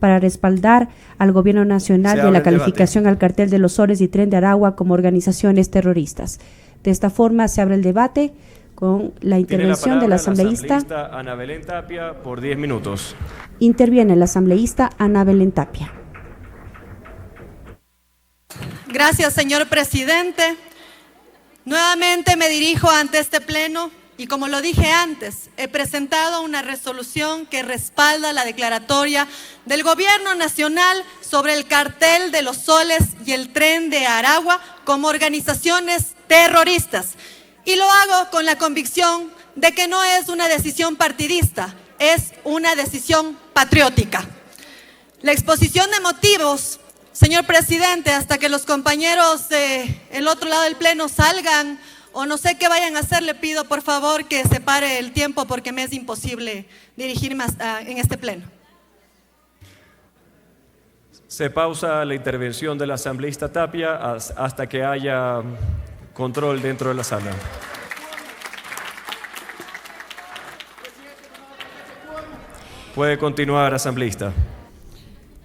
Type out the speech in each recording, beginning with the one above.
para respaldar al gobierno nacional de la calificación al cartel de los Soles y Tren de Aragua como organizaciones terroristas. De esta forma se abre el debate con la intervención del asambleísta Ana Belén Tapia por 10 minutos. Interviene la asambleísta Ana Belén Tapia. Gracias, señor presidente. Nuevamente me dirijo ante este pleno y, como lo dije antes, he presentado una resolución que respalda la declaratoria del Gobierno Nacional sobre el cartel de los Soles y el Tren de Aragua como organizaciones terroristas. Y lo hago con la convicción de que no es una decisión partidista, es una decisión patriótica. La exposición de motivos, señor presidente, hasta que los compañeros del otro lado del pleno salgan o no sé qué vayan a hacer, le pido por favor que se pare el tiempo porque me es imposible dirigirme en este pleno. Se pausa la intervención del asambleísta Tapia hasta que haya control dentro de la sala. Puede continuar, asambleísta.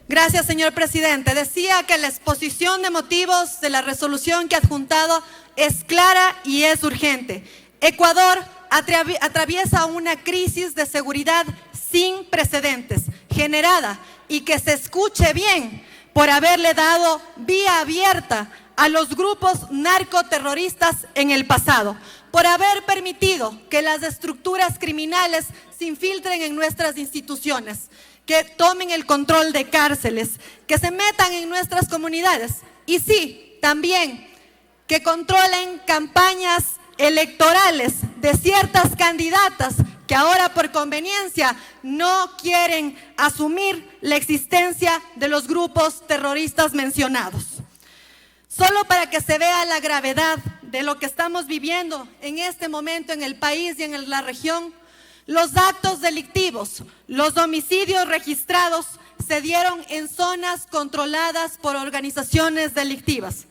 Gracias, señor presidente. Decía que la exposición de motivos de la resolución que he adjuntado es clara y es urgente. Ecuador atraviesa una crisis de seguridad sin precedentes, generada, y que se escuche bien, por haberle dado vía abierta a los grupos narcoterroristas en el pasado, por haber permitido que las estructuras criminales se infiltren en nuestras instituciones, que tomen el control de cárceles, que se metan en nuestras comunidades y sí, también que controlen campañas electorales de ciertas candidatas que ahora por conveniencia no quieren asumir la existencia de los grupos terroristas mencionados. Solo para que se vea la gravedad de lo que estamos viviendo en este momento en el país y en la región, los actos delictivos, los homicidios registrados se dieron en zonas controladas por organizaciones delictivas.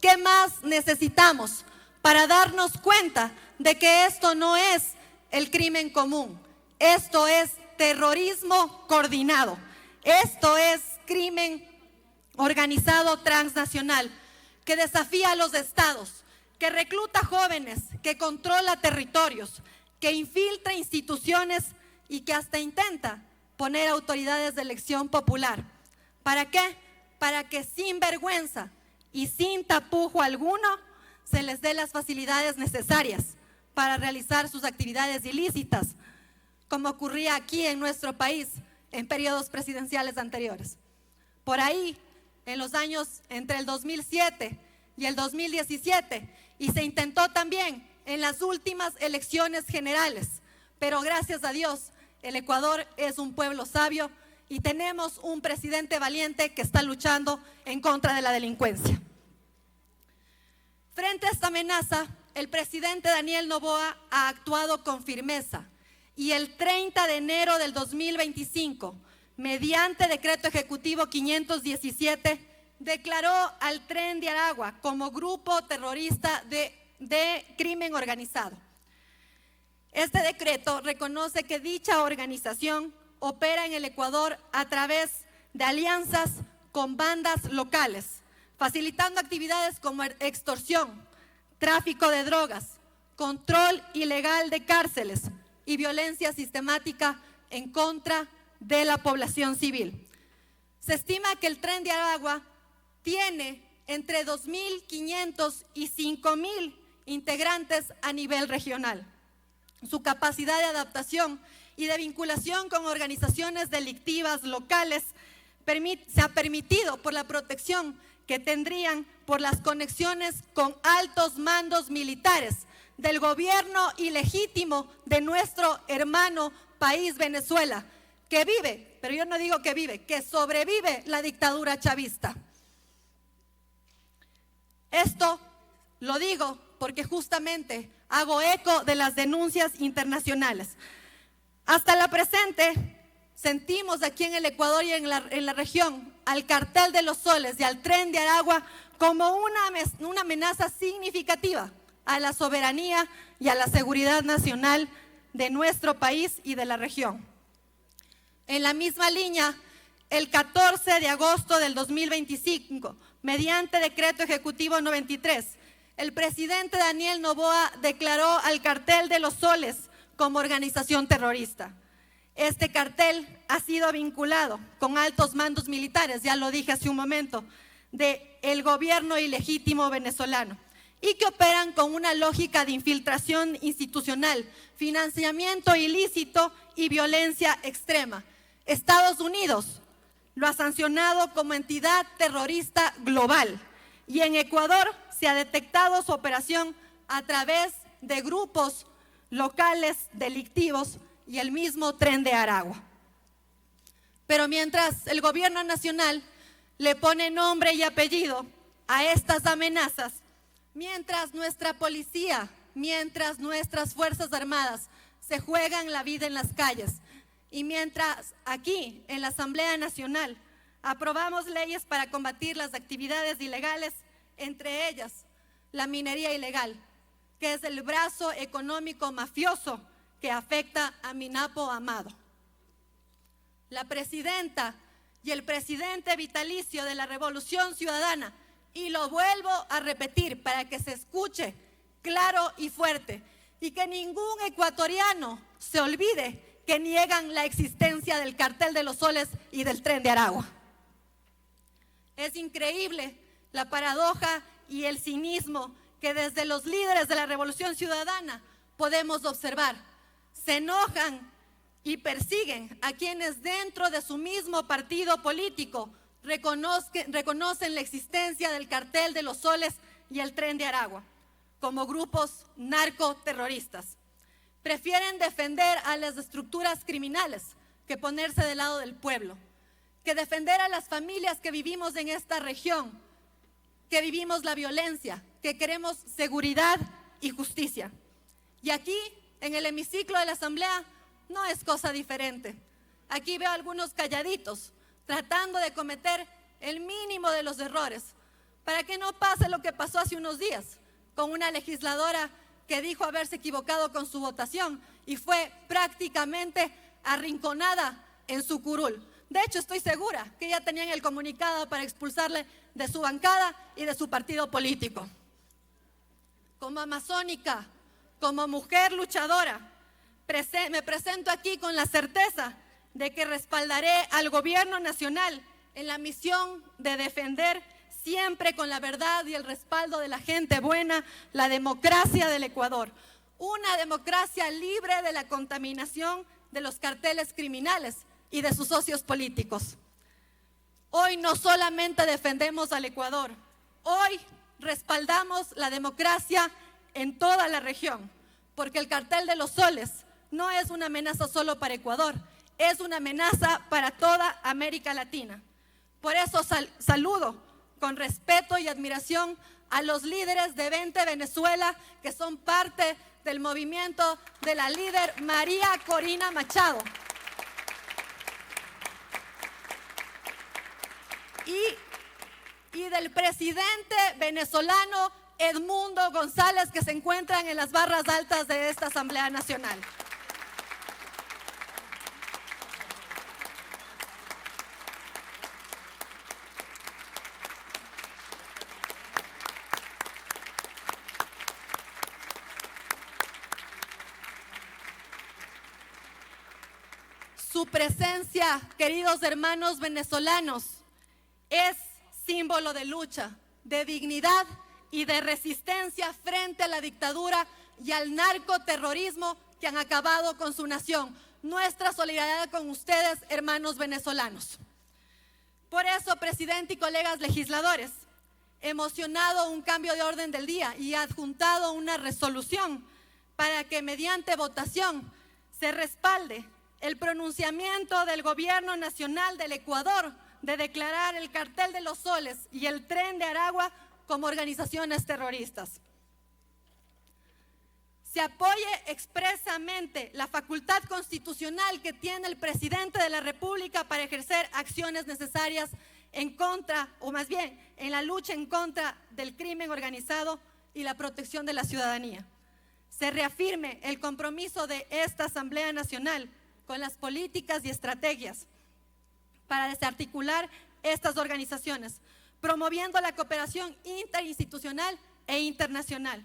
¿Qué más necesitamos para darnos cuenta de que esto no es el crimen común? Esto es terrorismo coordinado. Esto es crimen organizado transnacional que desafía a los estados, que recluta jóvenes, que controla territorios, que infiltra instituciones y que hasta intenta poner autoridades de elección popular. ¿Para qué? Para que sin vergüenza y sin tapujo alguno se les dé las facilidades necesarias para realizar sus actividades ilícitas, como ocurría aquí en nuestro país en periodos presidenciales anteriores. Por ahí, en los años entre el 2007 y el 2017, y se intentó también en las últimas elecciones generales, pero gracias a Dios, el Ecuador es un pueblo sabio y tenemos un presidente valiente que está luchando en contra de la delincuencia. Frente a esta amenaza, el presidente Daniel Noboa ha actuado con firmeza y el 30 de enero del 2025, mediante decreto ejecutivo 517, declaró al Tren de Aragua como grupo terrorista de crimen organizado. Este decreto reconoce que dicha organización opera en el Ecuador a través de alianzas con bandas locales, facilitando actividades como extorsión, tráfico de drogas, control ilegal de cárceles y violencia sistemática en contra de la población civil. Se estima que el Tren de Aragua tiene entre 2.500 y 5.000 integrantes a nivel regional. Su capacidad de adaptación y de vinculación con organizaciones delictivas locales se ha permitido por la protección que tendrían por las conexiones con altos mandos militares del gobierno ilegítimo de nuestro hermano país Venezuela, que vive, pero yo no digo que vive, que sobrevive la dictadura chavista. Esto lo digo porque justamente hago eco de las denuncias internacionales. Hasta la presente, sentimos aquí en el Ecuador y en la región al cartel de los Soles y al Tren de Aragua como una amenaza significativa a la soberanía y a la seguridad nacional de nuestro país y de la región. En la misma línea, el 14 de agosto del 2025, mediante decreto ejecutivo 93, el presidente Daniel Noboa declaró al Cartel de los Soles como organización terrorista. Este cartel ha sido vinculado con altos mandos militares, ya lo dije hace un momento, del gobierno ilegítimo venezolano, y que operan con una lógica de infiltración institucional, financiamiento ilícito y violencia extrema. Estados Unidos lo ha sancionado como entidad terrorista global, y en Ecuador se ha detectado su operación a través de grupos locales delictivos y el mismo Tren de Aragua. Pero mientras el gobierno nacional le pone nombre y apellido a estas amenazas, mientras nuestra policía, mientras nuestras Fuerzas Armadas se juegan la vida en las calles, y mientras aquí en la Asamblea Nacional aprobamos leyes para combatir las actividades ilegales, entre ellas la minería ilegal, que es el brazo económico mafioso que afecta a Minapo Amado. La presidenta y el presidente vitalicio de la Revolución Ciudadana, y lo vuelvo a repetir para que se escuche claro y fuerte, y que ningún ecuatoriano se olvide que niegan la existencia del Cartel de los Soles y del Tren de Aragua. Es increíble la paradoja y el cinismo que desde los líderes de la Revolución Ciudadana podemos observar. Se enojan y persiguen a quienes dentro de su mismo partido político reconocen la existencia del Cartel de los Soles y el Tren de Aragua como grupos narcoterroristas. Prefieren defender a las estructuras criminales que ponerse del lado del pueblo, que defender a las familias que vivimos en esta región, que vivimos la violencia, que queremos seguridad y justicia. Y aquí, en el hemiciclo de la Asamblea, no es cosa diferente. Aquí veo a algunos calladitos, tratando de cometer el mínimo de los errores, para que no pase lo que pasó hace unos días, con una legisladora que dijo haberse equivocado con su votación y fue prácticamente arrinconada en su curul. De hecho, estoy segura que ya tenían el comunicado para expulsarle de su bancada y de su partido político. Como amazónica, como mujer luchadora, me presento aquí con la certeza de que respaldaré al gobierno nacional en la misión de defender siempre con la verdad y el respaldo de la gente buena la democracia del Ecuador. Una democracia libre de la contaminación de los carteles criminales y de sus socios políticos. Hoy no solamente defendemos al Ecuador, hoy respaldamos la democracia en toda la región, porque el Cartel de los Soles no es una amenaza solo para Ecuador, es una amenaza para toda América Latina. Por eso saludo con respeto y admiración a los líderes de Vente Venezuela, que son parte del movimiento de la líder María Corina Machado. Y del presidente venezolano Edmundo González, que se encuentran en las barras altas de esta Asamblea Nacional. Su presencia, queridos hermanos venezolanos, es símbolo de lucha, de dignidad y de resistencia frente a la dictadura y al narcoterrorismo que han acabado con su nación. Nuestra solidaridad con ustedes, hermanos venezolanos. Por eso, presidente y colegas legisladores, hemos mocionado un cambio de orden del día y adjuntado una resolución para que mediante votación se respalde el pronunciamiento del Gobierno Nacional del Ecuador de declarar el Cartel de los Soles y el Tren de Aragua como organizaciones terroristas. Se apoye expresamente la facultad constitucional que tiene el presidente de la República para ejercer acciones necesarias en contra, o más bien, en la lucha en contra del crimen organizado y la protección de la ciudadanía. Se reafirme el compromiso de esta Asamblea Nacional con las políticas y estrategias para desarticular estas organizaciones, promoviendo la cooperación interinstitucional e internacional,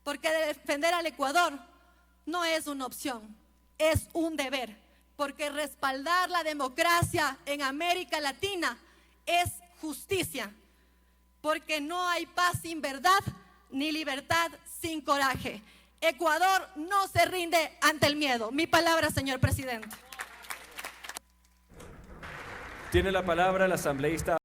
porque defender al Ecuador no es una opción, es un deber, porque respaldar la democracia en América Latina es justicia, porque no hay paz sin verdad ni libertad sin coraje. Ecuador no se rinde ante el miedo. Mi palabra, señor presidente. Tiene la palabra el asambleísta